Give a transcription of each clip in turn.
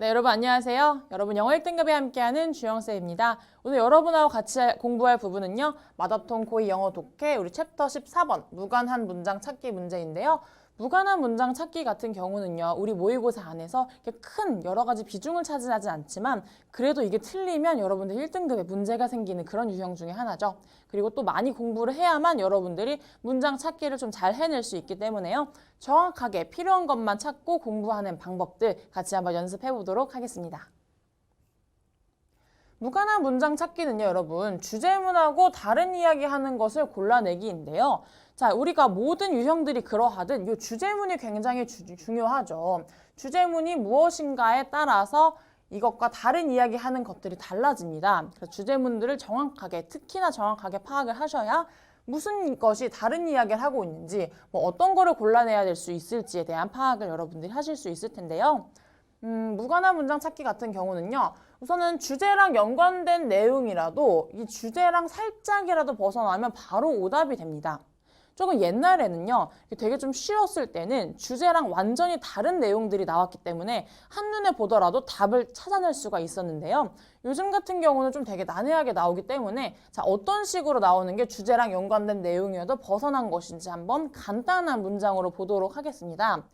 네, 여러분 안녕하세요. 여러분 영어 1등급에 함께하는 주영쌤입니다. 오늘 여러분하고 같이 공부할 부분은요. 마더통 고2 영어 독해 우리 챕터 14번 무관한 문장 찾기 문제인데요. 무관한 문장 찾기 같은 경우는요. 우리 모의고사 안에서 이렇게 큰 여러 가지 비중을 차지하지 않지만 그래도 이게 틀리면 여러분들 1등급에 문제가 생기는 그런 유형 중에 하나죠. 그리고 또 많이 공부를 해야만 여러분들이 문장 찾기를 좀 잘 해낼 수 있기 때문에요. 정확하게 필요한 것만 찾고 공부하는 방법들 같이 한번 연습해 보도록 하겠습니다. 무관한 문장 찾기는요, 여러분, 주제문하고 다른 이야기하는 것을 골라내기인데요. 자, 우리가 모든 유형들이 그러하듯 이 주제문이 굉장히 중요하죠. 주제문이 무엇인가에 따라서 이것과 다른 이야기하는 것들이 달라집니다. 그래서 주제문들을 정확하게, 특히나 정확하게 파악을 하셔야 무슨 것이 다른 이야기를 하고 있는지, 어떤 거를 골라내야 될 수 있을지에 대한 파악을 여러분들이 하실 수 있을 텐데요. 무관한 문장 찾기 같은 경우는요. 우선은 주제랑 연관된 내용이라도 이 주제랑 살짝이라도 벗어나면 바로 오답이 됩니다. 조금 옛날에는요. 되게 좀 쉬웠을 때는 주제랑 완전히 다른 내용들이 나왔기 때문에 한눈에 보더라도 답을 찾아낼 수가 있었는데요. 요즘 같은 경우는 좀 되게 난해하게 나오기 때문에 자, 어떤 식으로 나오는 게 주제랑 연관된 내용이어도 벗어난 것인지 한번 간단한 문장으로 보도록 하겠습니다.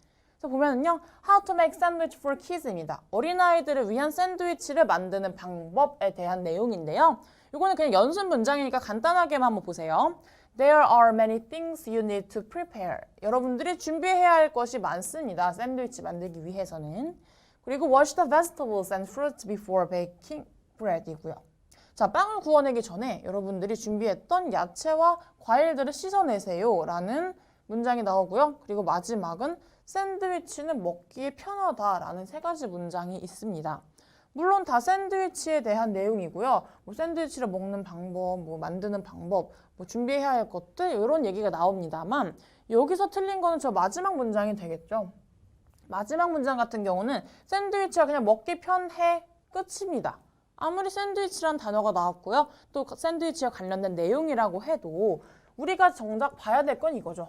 보면은요, How to make sandwich for kids입니다. 어린아이들을 위한 샌드위치를 만드는 방법에 대한 내용인데요. 이거는 그냥 연습 문장이니까 간단하게만 한번 보세요. There are many things you need to prepare. 여러분들이 준비해야 할 것이 많습니다. 샌드위치 만들기 위해서는. 그리고 wash the vegetables and fruits before baking bread이고요. 자, 빵을 구워내기 전에 여러분들이 준비했던 야채와 과일들을 씻어내세요 라는 문장이 나오고요. 그리고 마지막은 샌드위치는 먹기에 편하다라는 세 가지 문장이 있습니다. 물론 다 샌드위치에 대한 내용이고요. 샌드위치를 먹는 방법, 만드는 방법, 준비해야 할 것들 이런 얘기가 나옵니다만 여기서 틀린 거는 저 마지막 문장이 되겠죠. 마지막 문장 같은 경우는 샌드위치가 그냥 먹기 편해 끝입니다. 아무리 샌드위치란 단어가 나왔고요. 또 샌드위치와 관련된 내용이라고 해도 우리가 정작 봐야 될 건 이거죠.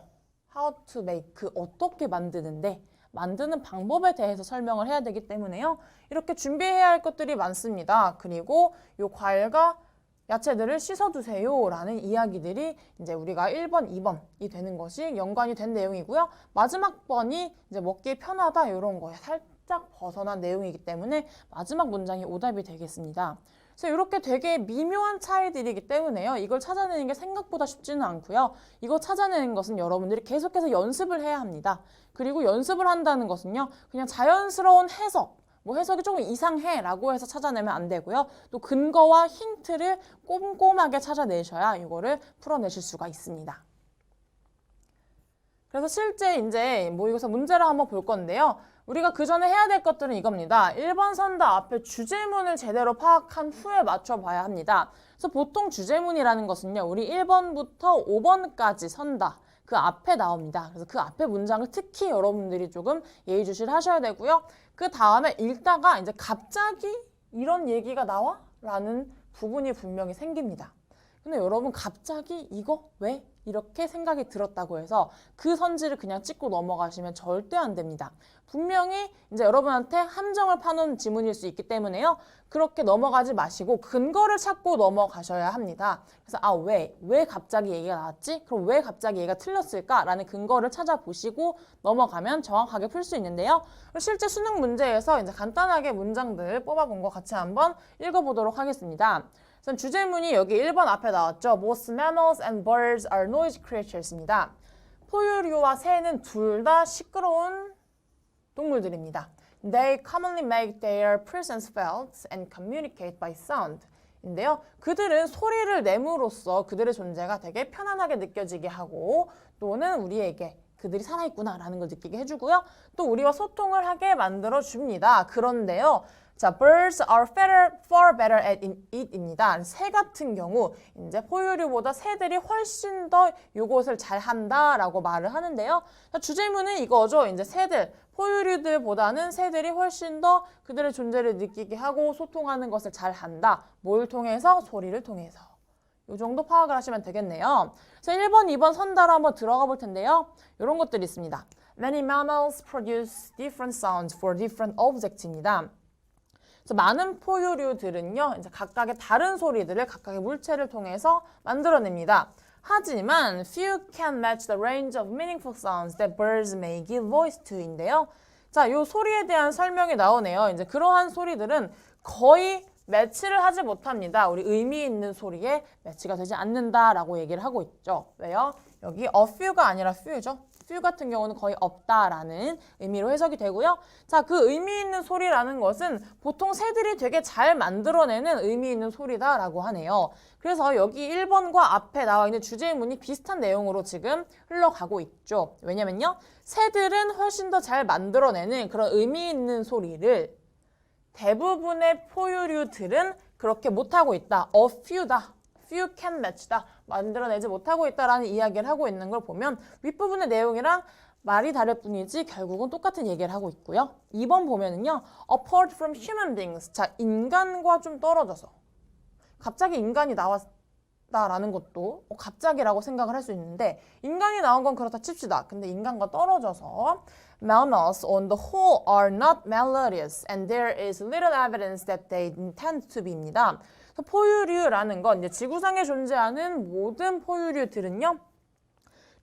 How to make, 어떻게 만드는데 만드는 방법에 대해서 설명을 해야 되기 때문에요. 이렇게 준비해야 할 것들이 많습니다. 그리고 이 과일과 야채들을 씻어두세요 라는 이야기들이 이제 우리가 1번, 2번이 되는 것이 연관이 된 내용이고요. 마지막 번이 이제 먹기 편하다 이런 거에 살짝 벗어난 내용이기 때문에 마지막 문장이 오답이 되겠습니다. 그래서 이렇게 되게 미묘한 차이들이기 때문에요. 이걸 찾아내는 게 생각보다 쉽지는 않고요. 이거 찾아내는 것은 여러분들이 계속해서 연습을 해야 합니다. 그리고 연습을 한다는 것은요. 그냥 자연스러운 해석, 해석이 조금 이상해 라고 해서 찾아내면 안 되고요. 또 근거와 힌트를 꼼꼼하게 찾아내셔야 이거를 풀어내실 수가 있습니다. 그래서 실제 이제 이것서 문제를 한번 볼 건데요. 우리가 그 전에 해야 될 것들은 이겁니다. 1번 선다 앞에 주제문을 제대로 파악한 후에 맞춰봐야 합니다. 그래서 보통 주제문이라는 것은요. 우리 1번부터 5번까지 선다. 그 앞에 나옵니다. 그래서 그 앞에 문장을 특히 여러분들이 조금 예의주시를 하셔야 되고요. 그 다음에 읽다가 이제 갑자기 이런 얘기가 나와? 라는 부분이 분명히 생깁니다. 근데 여러분 갑자기 이거 왜? 이렇게 생각이 들었다고 해서 그 선지를 그냥 찍고 넘어가시면 절대 안 됩니다. 분명히 이제 여러분한테 함정을 파놓은 지문일 수 있기 때문에요. 그렇게 넘어가지 마시고 근거를 찾고 넘어가셔야 합니다. 그래서 왜 갑자기 얘기가 나왔지? 그럼 왜 갑자기 얘가 틀렸을까라는 근거를 찾아보시고 넘어가면 정확하게 풀 수 있는데요. 실제 수능 문제에서 이제 간단하게 문장들 뽑아본 거 같이 한번 읽어보도록 하겠습니다. 우선 주제문이 여기 1번 앞에 나왔죠. Both mammals and birds are noisy creatures입니다. 포유류와 새는 둘 다 시끄러운 동물들입니다. They commonly make their presence felt and communicate by sound. 인데요. 그들은 소리를 내므로써 그들의 존재가 되게 편안하게 느껴지게 하고 또는 우리에게 그들이 살아있구나 라는 걸 느끼게 해주고요. 또 우리와 소통을 하게 만들어줍니다. 그런데요. 자, birds are far better at it입니다. 새 같은 경우 이제 포유류보다 새들이 훨씬 더 이것을 잘한다라고 말을 하는데요. 자, 주제문은 이거죠. 이제 새들, 포유류들보다는 새들이 훨씬 더 그들의 존재를 느끼게 하고 소통하는 것을 잘한다. 뭘 통해서? 소리를 통해서. 이 정도 파악을 하시면 되겠네요. 그래서 1번, 2번 선다로 한번 들어가 볼 텐데요. 이런 것들이 있습니다. Many mammals produce different sounds for different objects입니다. 그래서 많은 포유류들은요, 이제 각각의 다른 소리들을 각각의 물체를 통해서 만들어냅니다. 하지만 few can match the range of meaningful sounds that birds may give voice to인데요. 자, 요 소리에 대한 설명이 나오네요. 이제 그러한 소리들은 거의 매치를 하지 못합니다. 우리 의미 있는 소리에 매치가 되지 않는다라고 얘기를 하고 있죠. 왜요? 여기 a few가 아니라 few죠. few 같은 경우는 거의 없다라는 의미로 해석이 되고요. 자, 그 의미 있는 소리라는 것은 보통 새들이 되게 잘 만들어내는 의미 있는 소리다라고 하네요. 그래서 여기 1번과 앞에 나와 있는 주제문이 비슷한 내용으로 지금 흘러가고 있죠. 왜냐면요, 새들은 훨씬 더 잘 만들어내는 그런 의미 있는 소리를 대부분의 포유류들은 그렇게 못하고 있다. A few다. few can match다. 만들어내지 못하고 있다라는 이야기를 하고 있는 걸 보면 윗부분의 내용이랑 말이 다를 뿐이지 결국은 똑같은 얘기를 하고 있고요. 2번 보면은요. apart from human beings. 자, 인간과 좀 떨어져서. 갑자기 인간이 나왔다라는 것도 갑자기라고 생각을 할 수 있는데 인간이 나온 건 그렇다 칩시다. 근데 인간과 떨어져서 mammals on the whole are not melodious and there is little evidence that they intend to be입니다. 포유류라는 건 이제 지구상에 존재하는 모든 포유류들은요.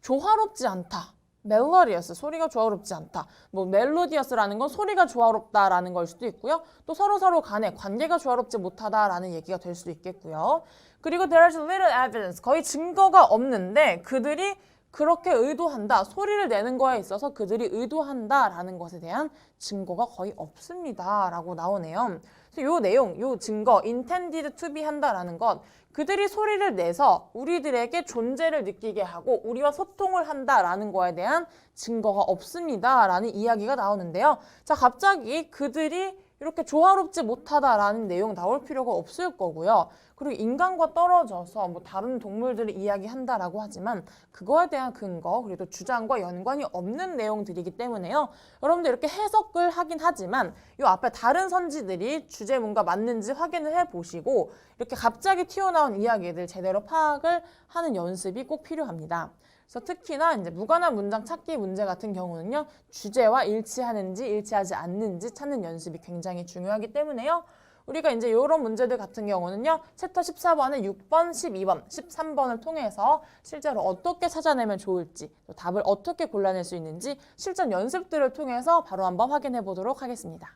조화롭지 않다. 멜로디어스, 소리가 조화롭지 않다. 뭐 멜로디어스라는 건 소리가 조화롭다라는 걸 수도 있고요. 또 서로 간에 관계가 조화롭지 못하다라는 얘기가 될 수도 있겠고요. 그리고 there's little evidence, 거의 증거가 없는데 그들이 그렇게 의도한다. 소리를 내는 거에 있어서 그들이 의도한다라는 것에 대한 증거가 거의 없습니다. 라고 나오네요. 그래서 요 내용, 요 증거, intended to be 한다라는 것, 그들이 소리를 내서 우리들에게 존재를 느끼게 하고 우리와 소통을 한다라는 거에 대한 증거가 없습니다. 라는 이야기가 나오는데요. 자, 갑자기 그들이 이렇게 조화롭지 못하다라는 내용 나올 필요가 없을 거고요. 그리고 인간과 떨어져서 뭐 다른 동물들을 이야기한다라고 하지만 그거에 대한 근거 그리고 주장과 연관이 없는 내용들이기 때문에요. 여러분들 이렇게 해석을 하긴 하지만 이 앞에 다른 선지들이 주제문과 맞는지 확인을 해보시고 이렇게 갑자기 튀어나온 이야기들 제대로 파악을 하는 연습이 꼭 필요합니다. 그래서 특히나 이제 무관한 문장 찾기 문제 같은 경우는요. 주제와 일치하는지 일치하지 않는지 찾는 연습이 굉장히 중요하기 때문에요. 우리가 이제 이런 문제들 같은 경우는요. 챕터 14번에 6번, 12번, 13번을 통해서 실제로 어떻게 찾아내면 좋을지 또 답을 어떻게 골라낼 수 있는지 실전 연습들을 통해서 바로 한번 확인해 보도록 하겠습니다.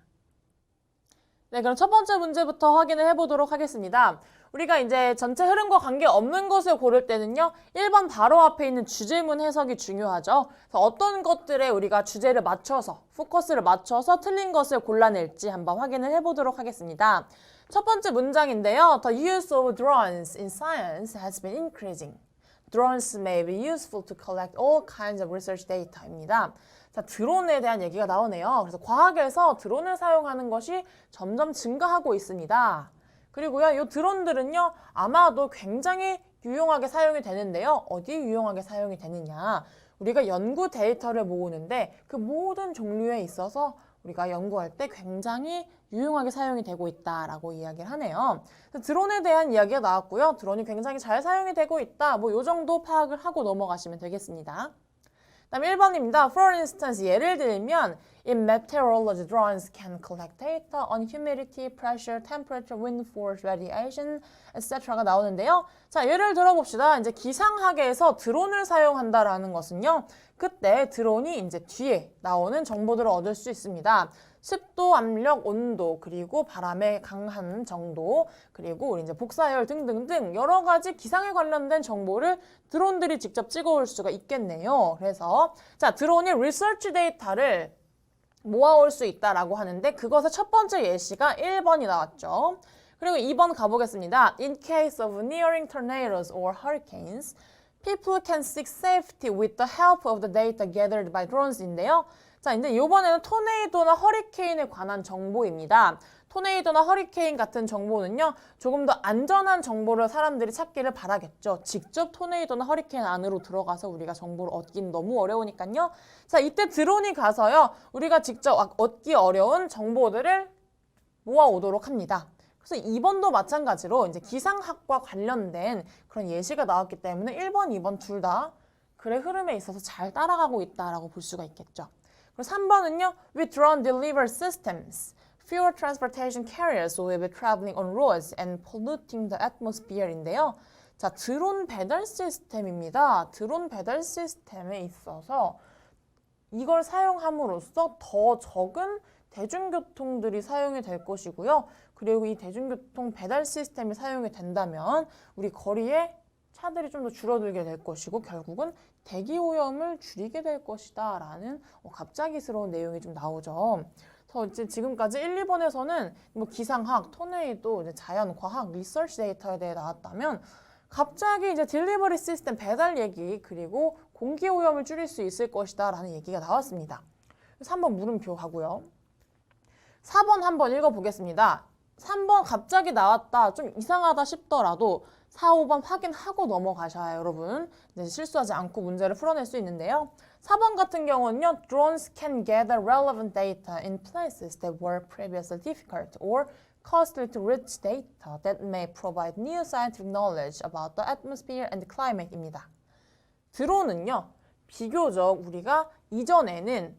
네, 그럼 첫 번째 문제부터 확인을 해보도록 하겠습니다. 우리가 이제 전체 흐름과 관계없는 것을 고를 때는요. 1번 바로 앞에 있는 주제문 해석이 중요하죠. 그래서 어떤 것들에 우리가 주제를 맞춰서, 포커스를 맞춰서 틀린 것을 골라낼지 한번 확인을 해보도록 하겠습니다. 첫 번째 문장인데요. The use of drones in science has been increasing. Drones may be useful to collect all kinds of research data입니다. 자, 드론에 대한 얘기가 나오네요. 그래서 과학에서 드론을 사용하는 것이 점점 증가하고 있습니다. 그리고요, 이 드론들은요, 아마도 굉장히 유용하게 사용이 되는데요. 어디에 유용하게 사용이 되느냐? 우리가 연구 데이터를 모으는데 그 모든 종류에 있어서 우리가 연구할 때 굉장히 유용하게 사용이 되고 있다라고 이야기를 하네요. 드론에 대한 이야기가 나왔고요. 드론이 굉장히 잘 사용이 되고 있다. 뭐 이 정도 파악을 하고 넘어가시면 되겠습니다. 다음 1번입니다. For instance, 예를 들면 In meteorology, drones can collect data on humidity, pressure, temperature, wind force, radiation, etc.가 나오는데요. 자, 예를 들어봅시다. 이제 기상학에서 드론을 사용한다라는 것은요. 그때 드론이 이제 뒤에 나오는 정보들을 얻을 수 있습니다. 습도, 압력, 온도, 그리고 바람의 강한 정도, 그리고 우리 이제 복사열 등등등 여러 가지 기상에 관련된 정보를 드론들이 직접 찍어올 수가 있겠네요. 그래서 자, 드론이 리서치 데이터를 모아올 수 있다라고 하는데 그것의 첫 번째 예시가 1번이 나왔죠. 그리고 2번 가보겠습니다. In case of nearing tornadoes or hurricanes, people can seek safety with the help of the data gathered by drones인데요. 자, 이제 이번에는 토네이도나 허리케인에 관한 정보입니다. 토네이도나 허리케인 같은 정보는요. 조금 더 안전한 정보를 사람들이 찾기를 바라겠죠. 직접 토네이도나 허리케인 안으로 들어가서 우리가 정보를 얻기는 너무 어려우니까요. 자, 이때 드론이 가서요. 우리가 직접 얻기 어려운 정보들을 모아오도록 합니다. 그래서 2번도 마찬가지로 이제 기상학과 관련된 그런 예시가 나왔기 때문에 1번, 2번 둘 다 글의 흐름에 있어서 잘 따라가고 있다라고 볼 수가 있겠죠. 그리고 3번은요. With drone delivery systems, fewer transportation carriers will be traveling on roads and polluting the atmosphere인데요. 자, 드론 배달 시스템입니다. 드론 배달 시스템에 있어서 이걸 사용함으로써 더 적은 대중교통들이 사용이 될 것이고요. 그리고 이 대중교통 배달 시스템이 사용이 된다면 우리 거리에 차들이 좀 더 줄어들게 될 것이고 결국은 대기 오염을 줄이게 될 것이다 라는 갑작스러운 내용이 좀 나오죠. 그래서 이제 지금까지 1, 2번에서는 뭐 기상학, 토네이도, 이제 자연, 과학, 리서치 데이터에 대해 나왔다면 갑자기 이제 딜리버리 시스템 배달 얘기 그리고 공기 오염을 줄일 수 있을 것이다 라는 얘기가 나왔습니다. 그래서 한번 물음표 가고요. 4번 한번 읽어보겠습니다. 3번 갑자기 나왔다 좀 이상하다 싶더라도 4, 5번 확인하고 넘어가셔야 여러분 이제 실수하지 않고 문제를 풀어낼 수 있는데요. 4번 같은 경우는요. Drones can gather relevant data in places that were previously difficult or costly to reach data that may provide new scientific knowledge about the atmosphere and climate입니다. 드론은요. 비교적 우리가 이전에는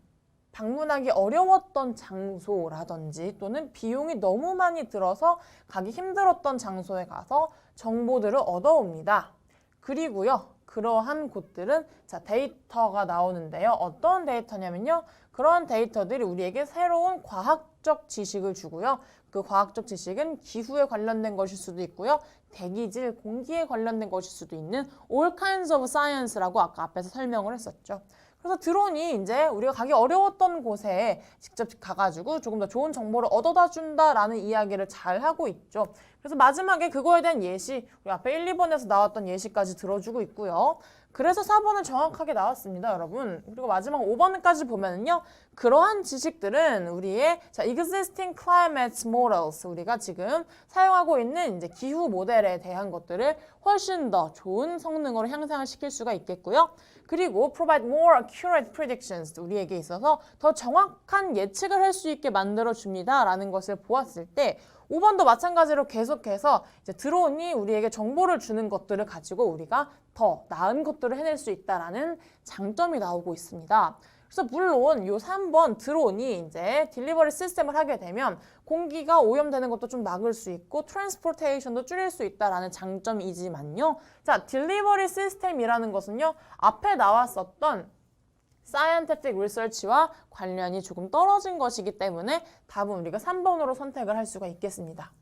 방문하기 어려웠던 장소라든지 또는 비용이 너무 많이 들어서 가기 힘들었던 장소에 가서 정보들을 얻어옵니다. 그리고요. 그러한 곳들은 자 데이터가 나오는데요. 어떤 데이터냐면요. 그런 데이터들이 우리에게 새로운 과학적 지식을 주고요. 그 과학적 지식은 기후에 관련된 것일 수도 있고요. 대기질, 공기에 관련된 것일 수도 있는 all kinds of science라고 아까 앞에서 설명을 했었죠. 그래서 드론이 이제 우리가 가기 어려웠던 곳에 직접 가가지고 조금 더 좋은 정보를 얻어다 준다라는 이야기를 잘 하고 있죠. 그래서 마지막에 그거에 대한 예시, 우리 앞에 1, 2번에서 나왔던 예시까지 들어주고 있고요. 그래서 4번은 정확하게 나왔습니다, 여러분. 그리고 마지막 5번까지 보면은요. 그러한 지식들은 우리의 existing climate models, 우리가 지금 사용하고 있는 이제 기후 모델에 대한 것들을 훨씬 더 좋은 성능으로 향상을 시킬 수가 있겠고요. 그리고 provide more accurate predictions, 우리에게 있어서 더 정확한 예측을 할 수 있게 만들어줍니다. 라는 것을 보았을 때 5번도 마찬가지로 계속해서 이제 드론이 우리에게 정보를 주는 것들을 가지고 우리가 더 나은 것들을 해낼 수 있다라는 장점이 나오고 있습니다. 그래서 물론 요 3번 드론이 이제 딜리버리 시스템을 하게 되면 공기가 오염되는 것도 좀 막을 수 있고 트랜스포테이션도 줄일 수 있다라는 장점이지만요. 자, 딜리버리 시스템이라는 것은요. 앞에 나왔었던 사이언티픽 리서치와 관련이 조금 떨어진 것이기 때문에 답은 우리가 3번으로 선택을 할 수가 있겠습니다.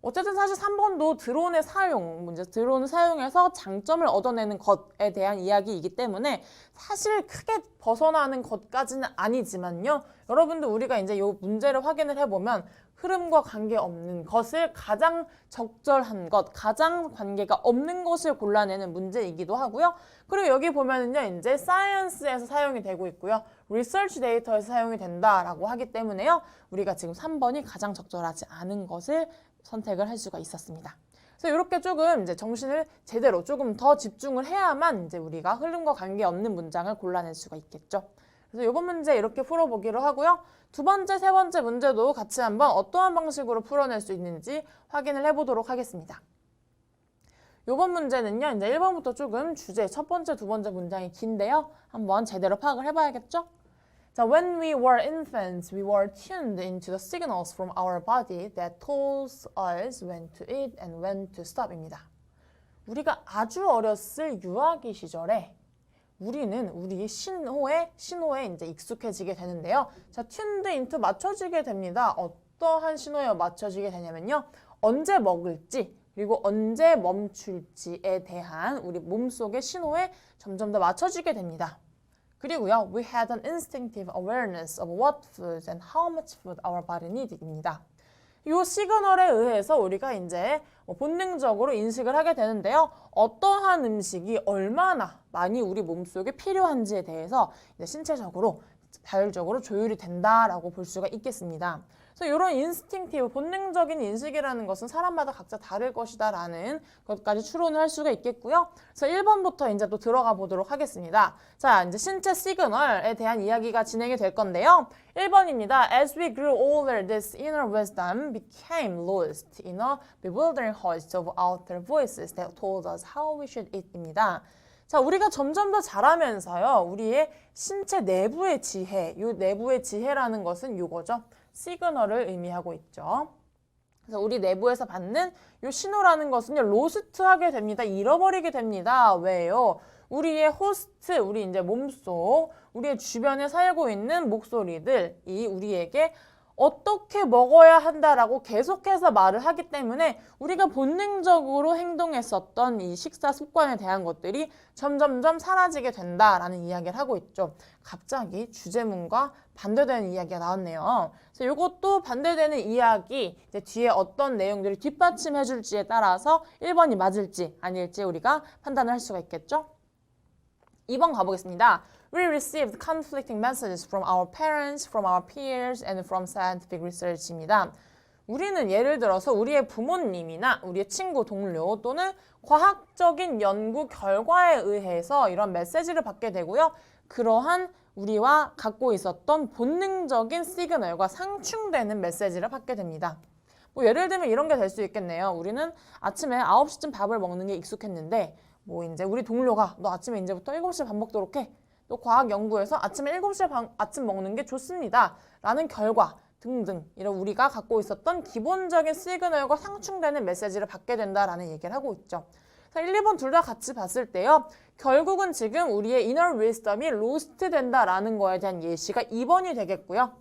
어쨌든 사실 3번도 드론의 사용, 드론을 사용해서 장점을 얻어내는 것에 대한 이야기이기 때문에 사실 크게 벗어나는 것까지는 아니지만요. 여러분들 우리가 이제 이 문제를 확인을 해보면 흐름과 관계없는 것을 가장 적절한 것, 가장 관계가 없는 것을 골라내는 문제이기도 하고요. 그리고 여기 보면은요, 이제 사이언스에서 사용이 되고 있고요. 리서치 데이터에서 사용이 된다라고 하기 때문에요. 우리가 지금 3번이 가장 적절하지 않은 것을 선택을 할 수가 있었습니다. 그래서 이렇게 조금 이제 정신을 제대로 조금 더 집중을 해야만 이제 우리가 흐름과 관계없는 문장을 골라낼 수가 있겠죠. 그래서 이번 문제 이렇게 풀어보기로 하고요. 두 번째, 세 번째 문제도 같이 한번 어떠한 방식으로 풀어낼 수 있는지 확인을 해보도록 하겠습니다. 이번 문제는요. 이제 1번부터 조금 주제, 첫 번째, 두 번째 문장이 긴데요. 한번 제대로 파악을 해봐야겠죠? 자, when we were infants, we were tuned into the signals from our body that told us when to eat and when to stop입니다. 우리가 아주 어렸을 유아기 시절에 우리는 우리의 신호에 이제 익숙해지게 되는데요. 자, tuned into 맞춰지게 됩니다. 어떠한 신호에 맞춰지게 되냐면요. 언제 먹을지 그리고 언제 멈출지에 대한 우리 몸속의 신호에 점점 더 맞춰지게 됩니다. 그리고요, we had an instinctive awareness of what foods and how much food our body needed입니다. 이 시그널에 의해서 우리가 이제 본능적으로 인식을 하게 되는데요. 어떠한 음식이 얼마나 많이 우리 몸속에 필요한지에 대해서 이제 신체적으로, 자율적으로 조율이 된다라고 볼 수가 있겠습니다. 그래서 이런 인스팅티브, 본능적인 인식이라는 것은 사람마다 각자 다를 것이다라는 것까지 추론을 할 수가 있겠고요. 그래서 1번부터 이제 또 들어가 보도록 하겠습니다. 자, 이제 신체 시그널에 대한 이야기가 진행이 될 건데요. 1번입니다. As we grew older, this inner wisdom became lost in a bewildering host of outer voices that told us how we should eat입니다. 자, 우리가 점점 더 자라면서요, 우리의 신체 내부의 지혜, 이 내부의 지혜라는 것은 이거죠. 시그널을 의미하고 있죠. 그래서 우리 내부에서 받는 이 신호라는 것은요, 로스트하게 됩니다. 잃어버리게 됩니다. 왜요? 우리의 호스트, 우리 이제 몸속, 우리의 주변에 살고 있는 목소리들이 우리에게 어떻게 먹어야 한다라고 계속해서 말을 하기 때문에 우리가 본능적으로 행동했었던 이 식사 습관에 대한 것들이 점점점 사라지게 된다라는 이야기를 하고 있죠. 갑자기 주제문과 반대되는 이야기가 나왔네요. 그래서 이것도 반대되는 이야기, 이제 뒤에 어떤 내용들이 뒷받침해 줄지에 따라서 1번이 맞을지 아닐지 우리가 판단을 할 수가 있겠죠. 2번 가보겠습니다. We received conflicting messages from our parents, from our peers, and from scientific research입니다. 우리는 예를 들어서 우리의 부모님이나 우리의 친구, 동료 또는 과학적인 연구 결과에 의해서 이런 메시지를 받게 되고요. 그러한 우리와 갖고 있었던 본능적인 시그널과 상충되는 메시지를 받게 됩니다. 뭐 예를 들면 이런 게 될 수 있겠네요. 우리는 아침에 9시쯤 밥을 먹는 게 익숙했는데 뭐 이제 우리 동료가 너 아침에 이제부터 7시에 밥 먹도록 해. 또 과학 연구에서 아침에 7시에 아침 먹는 게 좋습니다. 라는 결과 등등 이런 우리가 갖고 있었던 기본적인 시그널과 상충되는 메시지를 받게 된다라는 얘기를 하고 있죠. 1, 2번 둘 다 같이 봤을 때요. 결국은 지금 우리의 inner wisdom이 로스트 된다라는 거에 대한 예시가 2번이 되겠고요.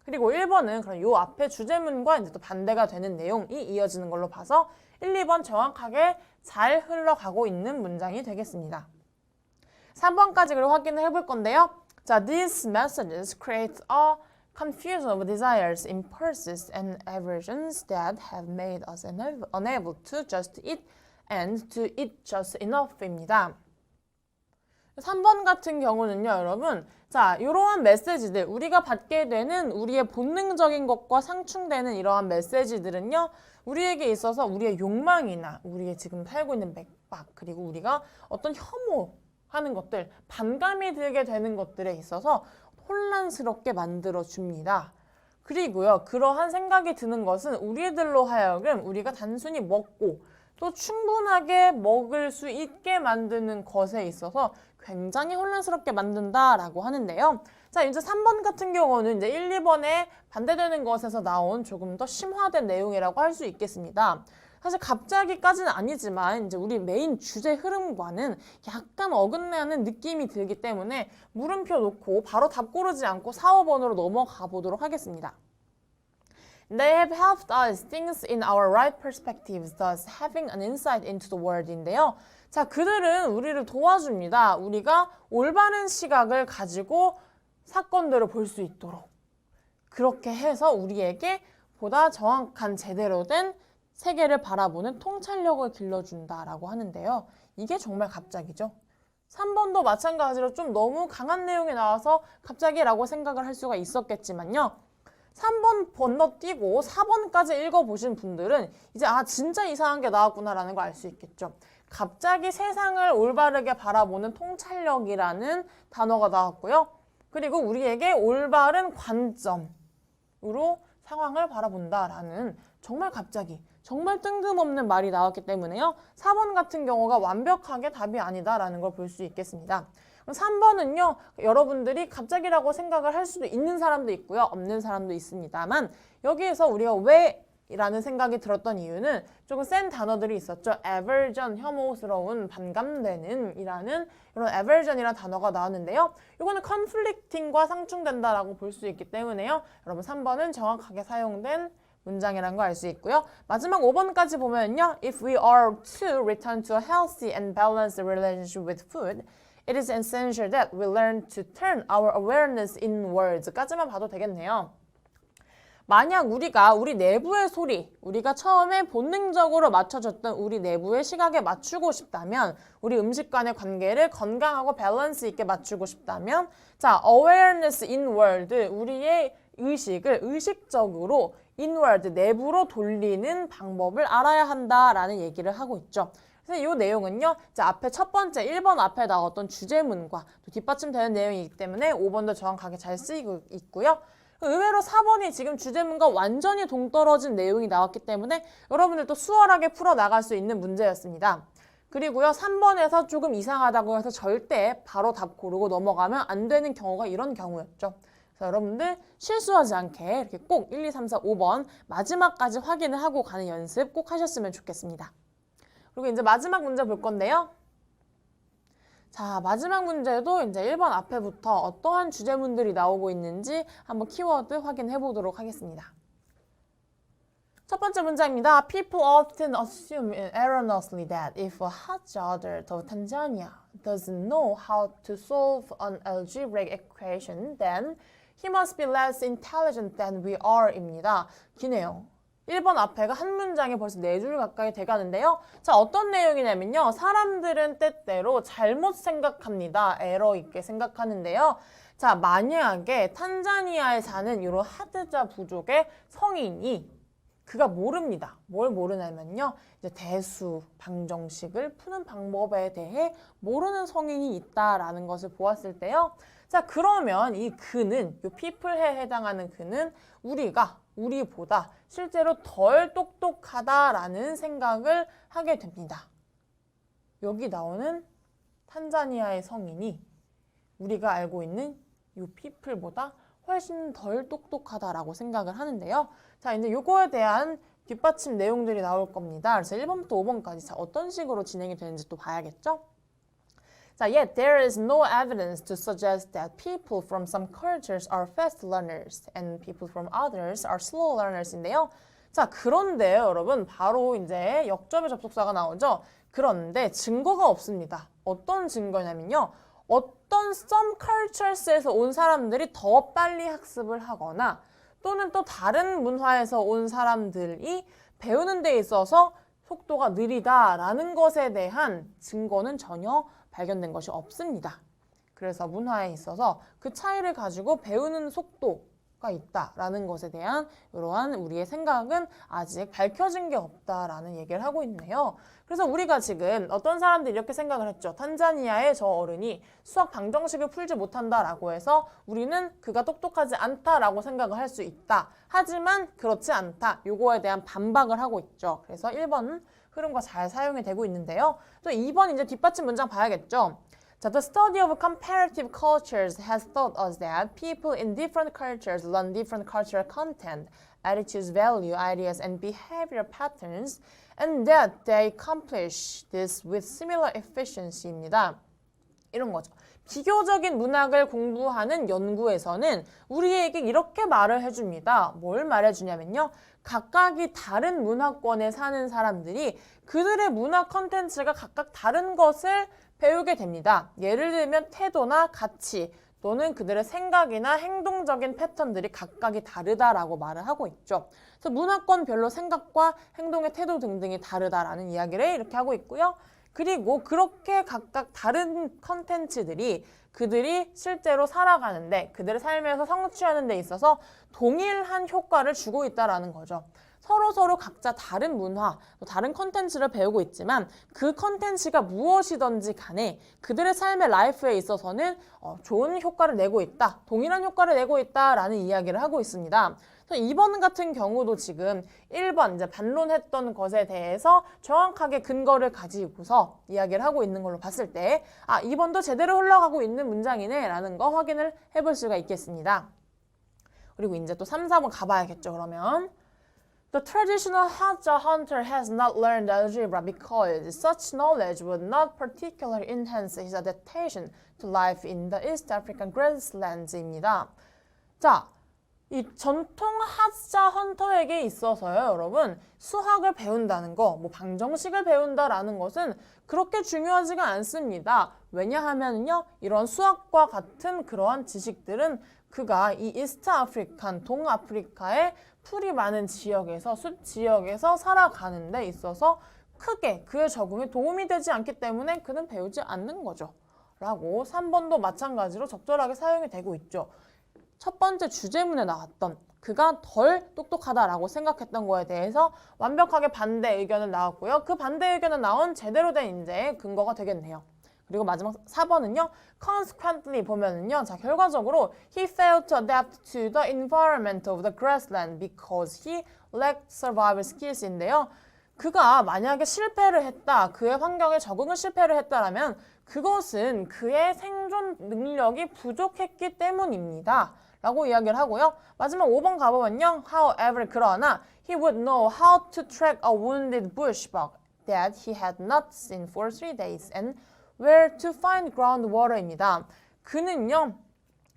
그리고 1번은 그럼 요 앞에 주제문과 이제 또 반대가 되는 내용이 이어지는 걸로 봐서 1, 2번 정확하게 잘 흘러가고 있는 문장이 되겠습니다. 3번까지 그리고 확인을 해볼 건데요. 자, these messages create a confusion of desires, impulses, and aversions that have made us unable to just eat and to eat just enough입니다. 3번 같은 경우는요, 여러분. 자, 이러한 메시지들, 우리가 받게 되는 우리의 본능적인 것과 상충되는 이러한 메시지들은요, 우리에게 있어서 우리의 욕망이나 우리의 지금 살고 있는 맥박, 그리고 우리가 어떤 혐오하는 것들, 반감이 들게 되는 것들에 있어서 혼란스럽게 만들어줍니다. 그리고요, 그러한 생각이 드는 것은 우리들로 하여금 우리가 단순히 먹고 또 충분하게 먹을 수 있게 만드는 것에 있어서 굉장히 혼란스럽게 만든다라고 하는데요. 자, 이제 3번 같은 경우는 이제 1, 2번에 반대되는 것에서 나온 조금 더 심화된 내용이라고 할 수 있겠습니다. 사실 갑자기까지는 아니지만 이제 우리 메인 주제 흐름과는 약간 어긋나는 느낌이 들기 때문에 물음표 놓고 바로 답 고르지 않고 4, 5번으로 넘어가 보도록 하겠습니다. They have helped us think in our right perspectives, thus having an insight into the world인데요. 자, 그들은 우리를 도와줍니다. 우리가 올바른 시각을 가지고 사건들을 볼 수 있도록. 그렇게 해서 우리에게 보다 정확한 제대로 된 세계를 바라보는 통찰력을 길러준다라고 하는데요. 이게 정말 갑자기죠. 3번도 마찬가지로 좀 너무 강한 내용이 나와서 갑자기라고 생각을 할 수가 있었겠지만요. 3번 건너뛰고 4번까지 읽어보신 분들은 이제 진짜 이상한 게 나왔구나라는 걸 알 수 있겠죠. 갑자기 세상을 올바르게 바라보는 통찰력이라는 단어가 나왔고요. 그리고 우리에게 올바른 관점으로 상황을 바라본다라는 정말 갑자기 정말 뜬금없는 말이 나왔기 때문에요. 4번 같은 경우가 완벽하게 답이 아니다라는 걸 볼 수 있겠습니다. 3번은요, 여러분들이 갑자기라고 생각을 할 수도 있는 사람도 있고요, 없는 사람도 있습니다만 여기에서 우리가 왜 라는 생각이 들었던 이유는 조금 센 단어들이 있었죠. aversion, 혐오스러운, 반감되는 이라는 이런 aversion이라는 단어가 나왔는데요. 이거는 conflicting과 상충된다라고 볼 수 있기 때문에요. 여러분 3번은 정확하게 사용된 문장이라는 걸 알 수 있고요. 마지막 5번까지 보면요. If we are to return to a healthy and balanced relationship with food, it is essential that we learn to turn our awareness inwards까지만 봐도 되겠네요. 만약 우리가 우리 내부의 소리, 우리가 처음에 본능적으로 맞춰줬던 우리 내부의 시각에 맞추고 싶다면, 우리 음식과의 관계를 건강하고 밸런스 있게 맞추고 싶다면, 자, awareness inward, 우리의 의식을 의식적으로 inward, 내부로 돌리는 방법을 알아야 한다라는 얘기를 하고 있죠. 그래서 이 내용은요, 자, 앞에 첫 번째 1번 앞에 나왔던 주제문과 또 뒷받침되는 내용이기 때문에 5번도 정확하게 잘 쓰이고 있고요. 의외로 4번이 지금 주제문과 완전히 동떨어진 내용이 나왔기 때문에 여러분들도 수월하게 풀어나갈 수 있는 문제였습니다. 그리고요, 3번에서 조금 이상하다고 해서 절대 바로 답 고르고 넘어가면 안 되는 경우가 이런 경우였죠. 그래서 여러분들 실수하지 않게 이렇게 꼭 1, 2, 3, 4, 5번 마지막까지 확인을 하고 가는 연습 꼭 하셨으면 좋겠습니다. 그리고 이제 마지막 문제 볼 건데요. 자, 마지막 문제도 이제 1번 앞에부터 어떠한 주제문들이 나오고 있는지 한번 키워드 확인해 보도록 하겠습니다. 첫 번째 문장입니다. People often assume erroneously that if a Hajjadar of Tanzania doesn't know how to solve an algebraic equation, then he must be less intelligent than we are 입니다. 기네요. 1번 앞에가 한 문장에 벌써 4줄 가까이 돼가는데요. 자, 어떤 내용이냐면요. 사람들은 때때로 잘못 생각합니다. 에러 있게 생각하는데요. 자, 만약에 탄자니아에 사는 이런 하드자 부족의 성인이 그가 모릅니다. 뭘 모르냐면요. 이제 대수, 방정식을 푸는 방법에 대해 모르는 성인이 있다라는 것을 보았을 때요. 자, 그러면 이 그는, 이 people에 해당하는 그는 우리보다 실제로 덜 똑똑하다라는 생각을 하게 됩니다. 여기 나오는 탄자니아의 성인이 우리가 알고 있는 이 people보다 훨씬 덜 똑똑하다라고 생각을 하는데요. 자, 이제 요거에 대한 뒷받침 내용들이 나올 겁니다. 그래서 1번부터 5번까지 자, 어떤 식으로 진행이 되는지 또 봐야겠죠? 자, yet there is no evidence to suggest that people from some cultures are fast learners and people from others are slow learners인데요. 자, 그런데요, 여러분, 바로 이제 역접의 접속사가 나오죠. 그런데 증거가 없습니다. 어떤 증거냐면요. 어떤 some cultures에서 온 사람들이 더 빨리 학습을 하거나 또는 또 다른 문화에서 온 사람들이 배우는 데 있어서 속도가 느리다라는 것에 대한 증거는 전혀 발견된 것이 없습니다. 그래서 문화에 있어서 그 차이를 가지고 배우는 속도가 있다라는 것에 대한 이러한 우리의 생각은 아직 밝혀진 게 없다라는 얘기를 하고 있네요. 그래서 우리가 지금 어떤 사람들이 이렇게 생각을 했죠. 탄자니아의 저 어른이 수학 방정식을 풀지 못한다라고 해서 우리는 그가 똑똑하지 않다라고 생각을 할 수 있다. 하지만 그렇지 않다. 요거에 대한 반박을 하고 있죠. 그래서 1번은 흐름과 잘 사용이 되고 있는데요. 또 2번 이제 뒷받침 문장 봐야겠죠. 자, the study of comparative cultures has taught us that people in different cultures learn different cultural content, attitudes, value, ideas, and behavior patterns, and that they accomplish this with similar efficiency입니다. 이런 거죠. 비교적인 문학을 공부하는 연구에서는 우리에게 이렇게 말을 해줍니다. 뭘 말해주냐면요. 각각이 다른 문화권에 사는 사람들이 그들의 문화 컨텐츠가 각각 다른 것을 배우게 됩니다. 예를 들면 태도나 가치 또는 그들의 생각이나 행동적인 패턴들이 각각이 다르다라고 말을 하고 있죠. 그래서 문화권별로 생각과 행동의 태도 등등이 다르다라는 이야기를 이렇게 하고 있고요. 그리고 그렇게 각각 다른 컨텐츠들이 그들이 실제로 살아가는데 그들의 삶에서 성취하는 데 있어서 동일한 효과를 주고 있다라는 거죠. 서로 각자 다른 문화, 다른 컨텐츠를 배우고 있지만 그 컨텐츠가 무엇이든지 간에 그들의 삶의 라이프에 있어서는 좋은 효과를 내고 있다, 동일한 효과를 내고 있다라는 이야기를 하고 있습니다. 2번 같은 경우도 지금 1번 이제 반론했던 것에 대해서 정확하게 근거를 가지고서 이야기를 하고 있는 걸로 봤을 때 2번도 제대로 흘러가고 있는 문장이네 라는 거 확인을 해볼 수가 있겠습니다. 그리고 이제 또 3, 4번 가봐야겠죠. 그러면 The traditional Hadza hunter has not learned algebra because such knowledge would not particularly enhance his adaptation to life in the East African grasslands입니다. 자, 이 전통 하자 헌터에게 있어서요, 여러분, 수학을 배운다는 거, 뭐 방정식을 배운다라는 것은 그렇게 중요하지가 않습니다. 왜냐하면요, 이런 수학과 같은 그러한 지식들은 그가 이 이스트 아프리칸, 동아프리카의 풀이 많은 지역에서, 숲 지역에서 살아가는 데 있어서 크게 그의 적응에 도움이 되지 않기 때문에 그는 배우지 않는 거죠. 라고 3번도 마찬가지로 적절하게 사용이 되고 있죠. 첫 번째 주제문에 나왔던 그가 덜 똑똑하다라고 생각했던 거에 대해서 완벽하게 반대 의견을 나왔고요. 그 반대 의견은 나온 제대로 된 이제 근거가 되겠네요. 그리고 마지막 4번은요. Consequently 보면은요. 자, 결과적으로 he failed to adapt to the environment of the grassland because he lacked survival skills인데요. 그가 만약에 실패를 했다, 그의 환경에 적응을 실패를 했다라면 그것은 그의 생존 능력이 부족했기 때문입니다. 라고 이야기를 하고요. 마지막 5번 가보면요. However, 그러나 he would know how to track a wounded bushbuck that he had not seen for 3 days and where to find groundwater입니다. 그는요.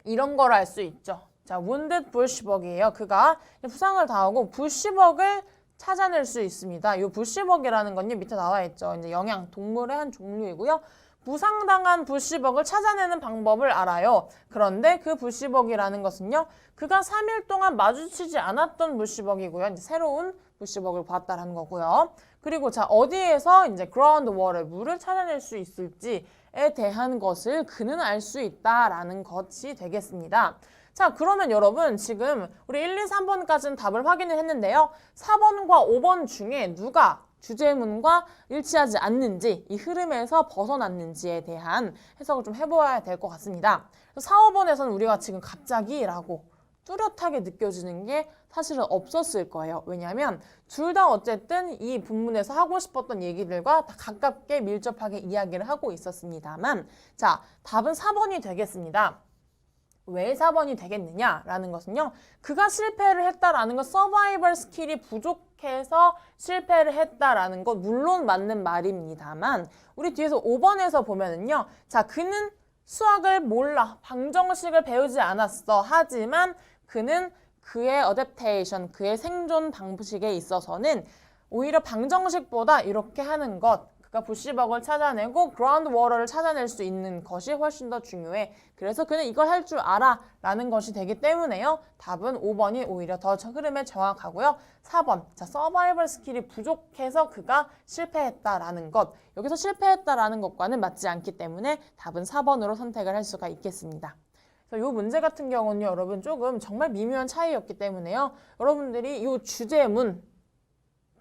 이런 걸 알 수 있죠. 자, wounded bushbuck이에요. 그가 부상을 당하고 부시벅을 찾아낼 수 있습니다. 이 부시벅이라는 건요. 밑에 나와 있죠. 이제 영양, 동물의 한 종류이고요. 부상당한 부시벅을 찾아내는 방법을 알아요. 그런데 그 부시벅이라는 것은요. 그가 3일 동안 마주치지 않았던 부시벅이고요. 이제 새로운 부시벅을 봤다라는 거고요. 그리고 자, 어디에서 이제 ground water, 물을 찾아낼 수 있을지에 대한 것을 그는 알 수 있다라는 것이 되겠습니다. 자, 그러면 여러분 지금 우리 1, 2, 3번까지는 답을 확인을 했는데요. 4번과 5번 중에 누가 주제문과 일치하지 않는지, 이 흐름에서 벗어났는지에 대한 해석을 좀 해보아야 될 것 같습니다. 4, 5번에서는 우리가 지금 갑자기 라고 뚜렷하게 느껴지는 게 사실은 없었을 거예요. 왜냐하면 둘 다 어쨌든 이 본문에서 하고 싶었던 얘기들과 다 가깝게 밀접하게 이야기를 하고 있었습니다만, 자, 답은 4번이 되겠습니다. 왜 4번이 되겠느냐라는 것은요. 그가 실패를 했다라는 것, 서바이벌 스킬이 부족해서 실패를 했다라는 것 물론 맞는 말입니다만 우리 뒤에서 5번에서 보면은요. 자, 그는 수학을 몰라. 방정식을 배우지 않았어. 하지만 그는 그의 어댑테이션, 그의 생존 방식에 있어서는 오히려 방정식보다 이렇게 하는 것, 그러니까 부시벅을 찾아내고 그라운드 워터를 찾아낼 수 있는 것이 훨씬 더 중요해. 그래서 그는 이걸 할 줄 알아 라는 것이 되기 때문에요. 답은 5번이 오히려 더 흐름에 정확하고요. 4번, 자, 서바이벌 스킬이 부족해서 그가 실패했다라는 것. 여기서 실패했다라는 것과는 맞지 않기 때문에 답은 4번으로 선택을 할 수가 있겠습니다. 이 문제 같은 경우는 여러분 조금 정말 미묘한 차이였기 때문에요. 여러분들이 이 주제문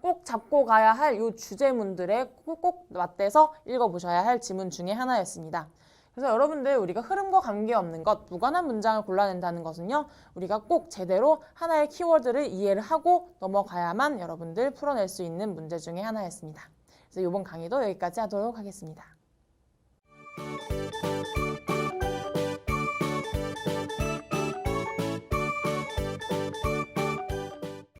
꼭 잡고 가야 할 이 주제문들에 꼭 맞대서 읽어보셔야 할 지문 중에 하나였습니다. 그래서 여러분들 우리가 흐름과 관계없는 것, 무관한 문장을 골라낸다는 것은요. 우리가 꼭 제대로 하나의 키워드를 이해를 하고 넘어가야만 여러분들 풀어낼 수 있는 문제 중에 하나였습니다. 그래서 이번 강의도 여기까지 하도록 하겠습니다.